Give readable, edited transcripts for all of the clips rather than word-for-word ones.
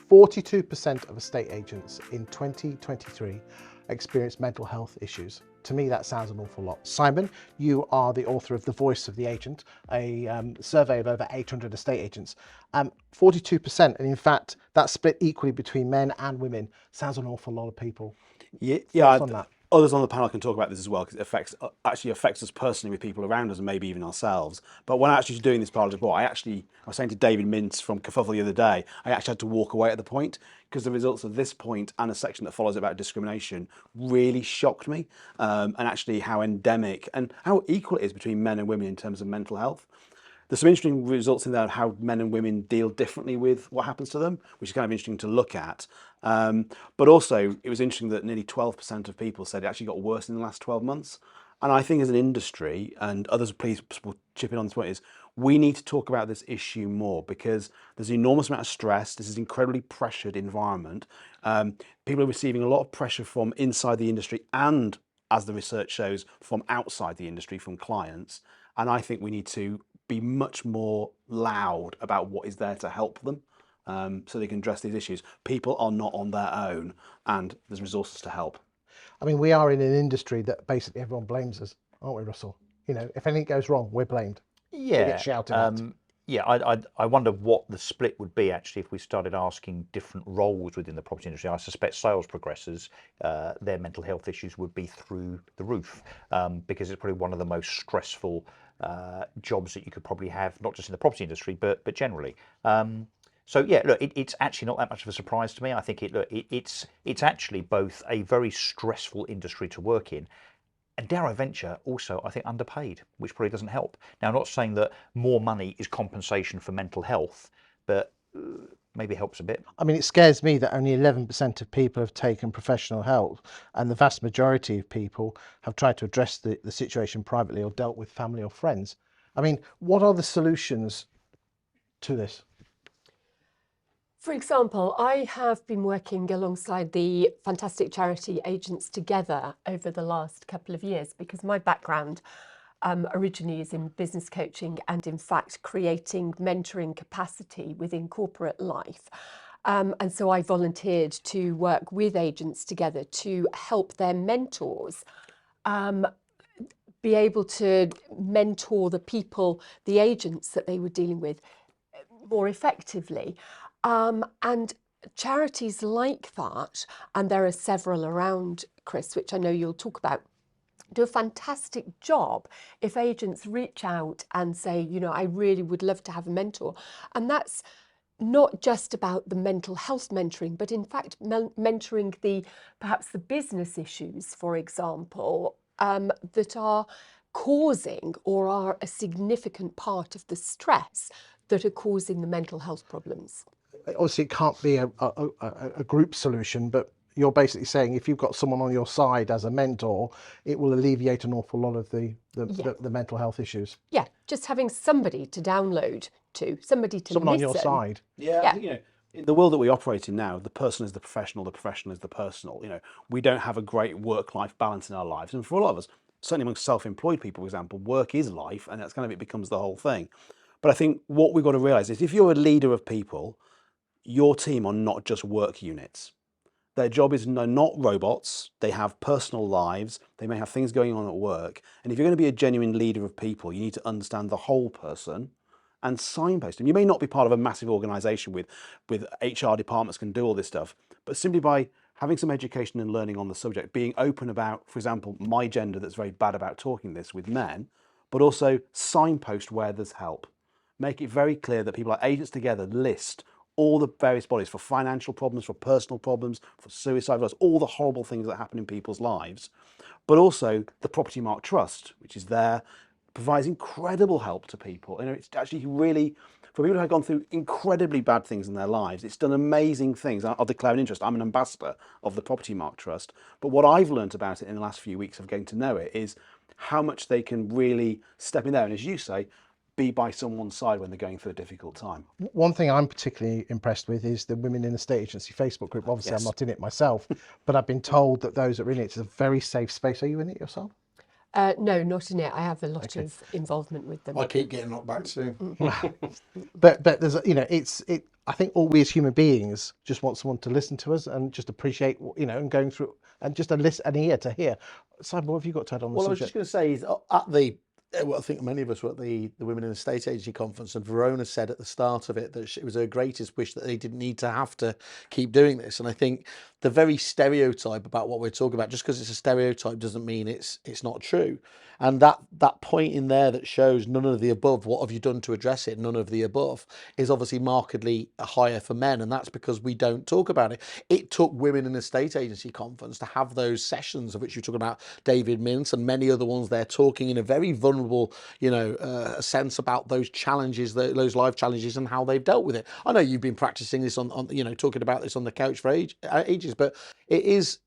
42% of estate agents in 2023 experienced mental health issues. To me, that sounds an awful lot. Simon, you are the author of The Voice of the Agent, a survey of over 800 estate agents. 42%, and in fact, that's split equally between men and women. Sounds an awful lot of people. Yeah. On that? Others on the panel can talk about this as well, because it actually affects us personally with people around us and maybe even ourselves. But when I actually was doing this part of the report, I was saying to David Mintz from Kerfuffle the other day, I actually had to walk away at the point, because the results of this point and a section that follows about discrimination really shocked me, and actually how endemic and how equal it is between men and women in terms of mental health. There's some interesting results in there of how men and women deal differently with what happens to them, which is kind of interesting to look at. But also, it was interesting that nearly 12% of people said it actually got worse in the last 12 months. And I think as an industry, and others please will chip in on this point, is we need to talk about this issue more, because there's an enormous amount of stress. This is an incredibly pressured environment. People are receiving a lot of pressure from inside the industry and, as the research shows, from outside the industry, from clients. And I think we need to be much more loud about what is there to help them, so they can address these issues. People are not on their own, and there's resources to help. I mean, we are in an industry that basically everyone blames us, aren't we, Russell? You know, if anything goes wrong, we're blamed. Yeah. We get shouted at. Yeah, I wonder what the split would be actually if we started asking different roles within the property industry. I suspect sales progressors, their mental health issues would be through the roof, because it's probably one of the most stressful jobs that you could probably have, not just in the property industry, but generally. So yeah, look, it's actually not that much of a surprise to me. I think it's actually both a very stressful industry to work in, and dare I venture, also, I think underpaid, which probably doesn't help. Now, I'm not saying that more money is compensation for mental health, but maybe it helps a bit. I mean, it scares me that only 11% of people have taken professional help, and the vast majority of people have tried to address the situation privately or dealt with family or friends. I mean, what are the solutions to this? For example, I have been working alongside the fantastic charity Agents Together over the last couple of years, because my background originally is in business coaching and, in fact, creating mentoring capacity within corporate life. And so I volunteered to work with Agents Together to help their mentors be able to mentor the people, the agents that they were dealing with, more effectively. And charities like that, and there are several around, Chris, which I know you'll talk about, do a fantastic job if agents reach out and say, you know, I really would love to have a mentor. And that's not just about the mental health mentoring, but in fact mentoring perhaps the business issues, for example, that are causing or are a significant part of the stress that are causing the mental health problems. Obviously, it can't be a group solution, but you're basically saying if you've got someone on your side as a mentor, it will alleviate an awful lot of the mental health issues. Yeah, just having somebody to download to, somebody to someone listen. on your side. Yeah. You know, in the world that we operate in now, the person is the professional is the personal. You know, we don't have a great work-life balance in our lives, and for a lot of us, certainly among self-employed people, for example, work is life, and that's kind of, it becomes the whole thing. But I think what we've got to realise is if you're a leader of people, your team are not just work units. Their job is not robots. They have personal lives. They may have things going on at work. And if you're going to be a genuine leader of people, you need to understand the whole person and signpost them. You may not be part of a massive organisation with HR departments can do all this stuff, but simply by having some education and learning on the subject, being open about, for example, my gender that's very bad about talking this with men, but also signpost where there's help. Make it very clear that people like Agents Together list all the various bodies for financial problems, for personal problems, for suicide, all the horrible things that happen in people's lives. But also the Property Mark Trust, which is there, provides incredible help to people. You know, it's actually really, for people who have gone through incredibly bad things in their lives, it's done amazing things. I'll declare an interest. I'm an ambassador of the Property Mark Trust. But what I've learned about it in the last few weeks of getting to know it is how much they can really step in there. And as you say, be by someone's side when they're going through a difficult time. One thing I'm particularly impressed with is the Women in Estate Agency Facebook group. Obviously, yes. I'm not in it myself, but I've been told that those that are in it is a very safe space. Are you in it yourself? No, not in it. I have a lot of involvement with them. I keep getting knocked back too. But there's I think all we as human beings just want someone to listen to us and just appreciate, and going through and just an ear to hear. Simon, what have you got to add on the Well, I was subject? just going to say, at the, well, I think many of us were at the Women in the State Agency conference, and Verona said at the start of it that it was her greatest wish that they didn't need to have to keep doing this. And I think the very stereotype about what we're talking about, just because it's a stereotype doesn't mean it's not true. And that point in there that shows none of the above, what have you done to address it, none of the above, is obviously markedly higher for men, and that's because we don't talk about it. It took Women in the State Agency conference to have those sessions of which you're talking about, David Mintz and many other ones there, talking in a very vulnerable, sense about those challenges, those life challenges, and how they've dealt with it. I know you've been practicing this on talking about this on the couch for ages, but it is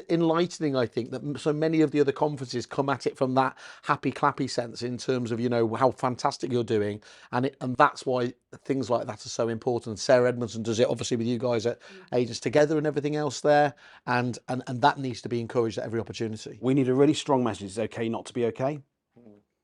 enlightening, I think, that so many of the other conferences come at it from that happy clappy sense in terms of how fantastic you're doing, and that's why things like that are so important. Sarah Edmondson does it obviously with you guys at Agents Together and everything else there, and that needs to be encouraged at every opportunity. We need a really strong message. It's okay not to be okay.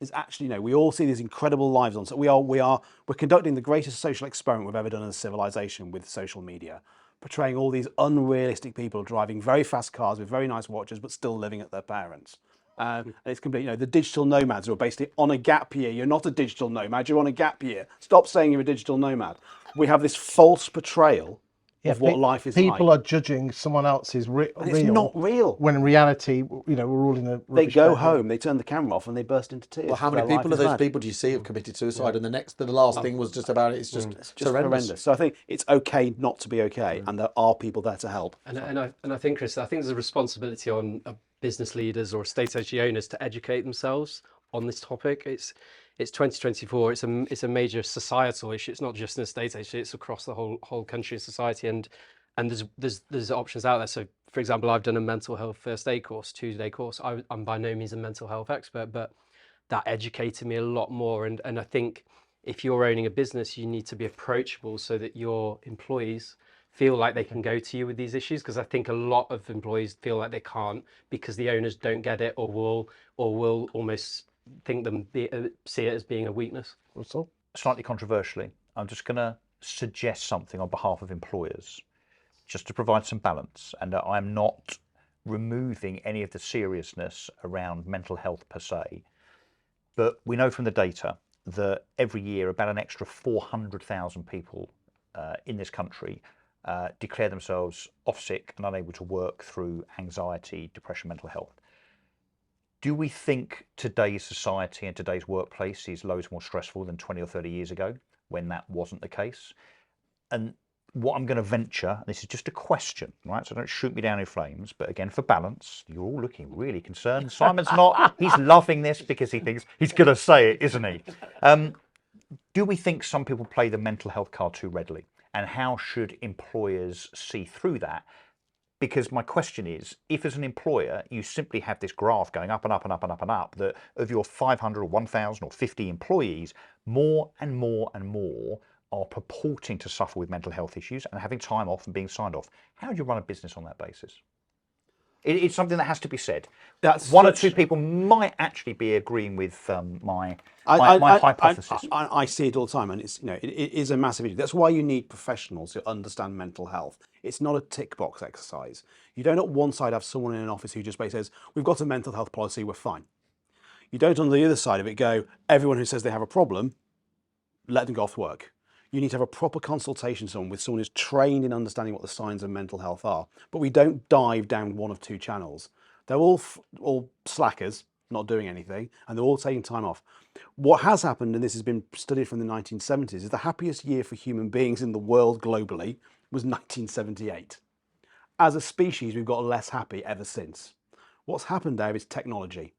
It's actually, we all see these incredible lives on. So we're conducting the greatest social experiment we've ever done as a civilization with social media, portraying all these unrealistic people driving very fast cars with very nice watches, but still living at their parents. And it's complete, the digital nomads who are basically on a gap year. You're not a digital nomad, you're on a gap year. Stop saying you're a digital nomad. We have this false portrayal of what life is like. People are judging someone else's real. It's not real. When in reality, we're all in a. They go home, they turn the camera off, and they burst into tears. Well, how many people of those people do you see have committed suicide? And the last thing was just about it. It's just horrendous. So I think it's okay not to be okay, and there are people there to help. And I think, Chris, there's a responsibility on business leaders or estate agency owners to educate themselves on this topic. It's 2024. It's a major societal issue. It's not just an estate agency. It's across the whole country and society. And there's options out there. So, for example, I've done a mental health first aid course, 2-day course. I'm by no means a mental health expert, but that educated me a lot more. And I think if you're owning a business, you need to be approachable so that your employees feel like they can go to you with these issues, because I think a lot of employees feel like they can't because the owners don't get it, or will almost see it as being a weakness. Slightly controversially, I'm just going to suggest something on behalf of employers, just to provide some balance, and I'm not removing any of the seriousness around mental health per se, but we know from the data that every year about an extra 400,000 people in this country declare themselves off sick and unable to work through anxiety, depression, mental health. Do we think today's society and today's workplace is loads more stressful than 20 or 30 years ago when that wasn't the case? And what I'm going to venture, and this is just a question, right? So don't shoot me down in flames, but again, for balance, you're all looking really concerned. Simon's not. He's loving this because he thinks he's going to say it, isn't he? Do we think some people play the mental health card too readily? And how should employers see through that? Because my question is, if as an employer, you simply have this graph going up and up and up and up and up, that of your 500 or 1,000 or 50 employees, more and more and more are purporting to suffer with mental health issues and having time off and being signed off. How do you run a business on that basis? It's something that has to be said. That's one or two people might actually be agreeing with my hypothesis. I see it all the time, and it's it is a massive issue. That's why you need professionals who understand mental health. It's not a tick box exercise. You don't at one side have someone in an office who just basically says, "We've got a mental health policy, we're fine." You don't on the other side of it go, everyone who says they have a problem, let them go off work. You need to have a proper consultation with someone who's trained in understanding what the signs of mental health are. But we don't dive down one of two channels. They're all slackers, not doing anything, and they're all taking time off. What has happened, and this has been studied from the 1970s, is the happiest year for human beings in the world globally was 1978. As a species, we've got less happy ever since. What's happened there is technology.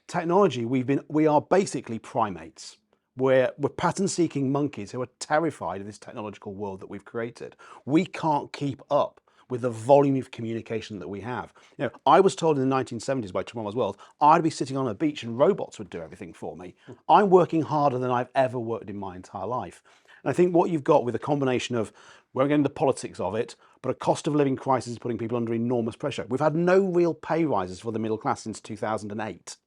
Technology, we are basically primates. We're pattern-seeking monkeys who are terrified of this technological world that we've created. We can't keep up with the volume of communication that we have. I was told in the 1970s by Tomorrow's World, I'd be sitting on a beach and robots would do everything for me. I'm working harder than I've ever worked in my entire life. And I think what you've got with a combination of, we won't get into the politics of it, but a cost of living crisis is putting people under enormous pressure. We've had no real pay rises for the middle class since 2008.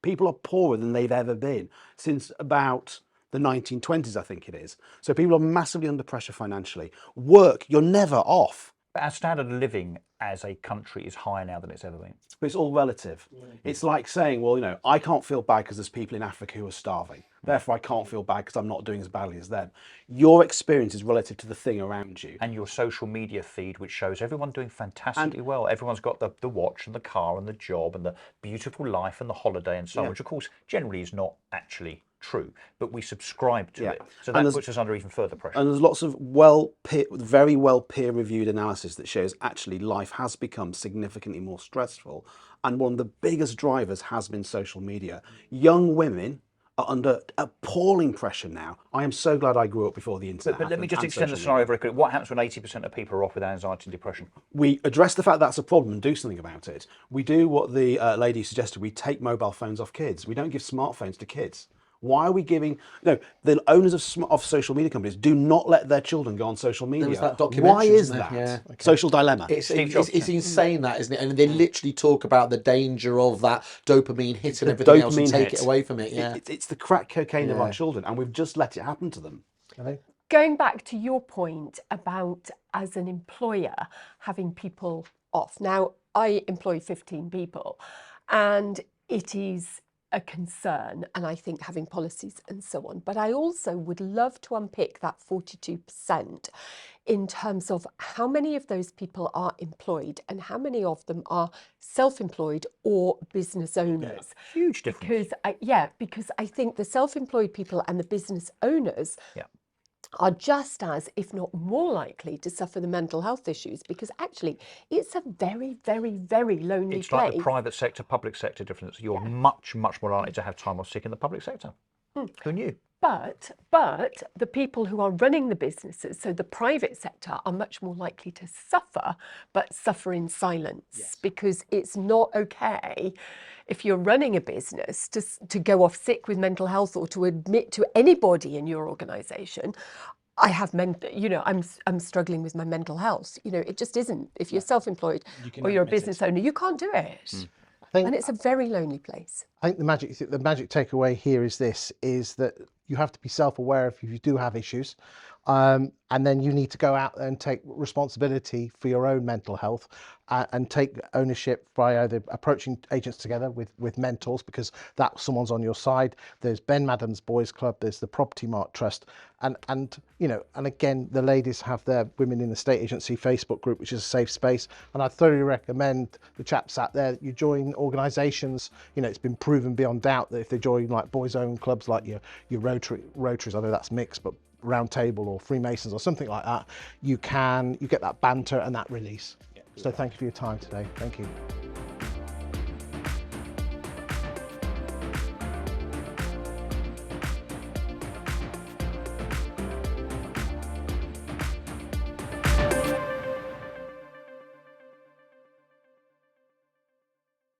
People are poorer than they've ever been since about the 1920s, I think it is. So people are massively under pressure financially. Work, you're never off. But our standard of living as a country is higher now than it's ever been. But it's all relative. It's like saying, well, you know, I can't feel bad because there's people in Africa who are starving. Therefore, I can't feel bad because I'm not doing as badly as them. Your experience is relative to the thing around you. And your social media feed, which shows everyone doing fantastically well. Everyone's got the watch and the car and the job and the beautiful life and the holiday and so on, which of course generally is not actually true, but we subscribe to it. So that puts us under even further pressure. And there's lots of very well peer-reviewed analysis that shows actually life has become significantly more stressful. And one of the biggest drivers has been social media. Young women are under appalling pressure now. I am so glad I grew up before the internet. But let me just extend the scenario very quickly. What happens when 80% of people are off with anxiety and depression? We address the fact that's a problem and do something about it. We do what the lady suggested. We take mobile phones off kids. We don't give smartphones to kids. Why are we giving? No, the owners of social media companies do not let their children go on social media. There was that documentary. Why is wasn't that? there? Yeah. Social dilemma. It's insane, that, isn't it? And they literally talk about the danger of that dopamine hit and everything else and take it away from it. Yeah, it's the crack cocaine of our children, and we've just let it happen to them. Going back to your point about, as an employer, having people off. Now, I employ 15 people, and it is a concern, and I think having policies and so on. But I also would love to unpick that 42% in terms of how many of those people are employed and how many of them are self-employed or business owners. Huge difference. Because I think the self-employed people and the business owners are just as, if not more likely to suffer the mental health issues, because actually it's a very, very, very lonely It's place. like the private sector, public sector difference. You're much, much more likely to have time off sick in the public sector. Who knew? But the people who are running the businesses, so the private sector, are much more likely to suffer, but suffer in silence, because it's not okay if you're running a business to go off sick with mental health or to admit to anybody in your organisation, I have I'm struggling with my mental health. You know, it just isn't. If you're self-employed or you're a business owner, you can't do it. And it's a very lonely place. I think the magic takeaway here is that you have to be self-aware if you do have issues, and then you need to go out and take responsibility for your own mental health, and take ownership by either approaching agents together with mentors, because that someone's on your side. There's Ben Madam's Boys Club, there's the Property Mart Trust, and again, the ladies have their Women in the Estate Agency Facebook group, which is a safe space, and I thoroughly recommend the chaps out there that you join organisations. You know, it's been proven beyond doubt that if they join like boys-owned clubs like your Rotaries, I know that's mixed, but Round Table or Freemasons or something like that, you get that banter and that release. So thank you for your time today. Thank you.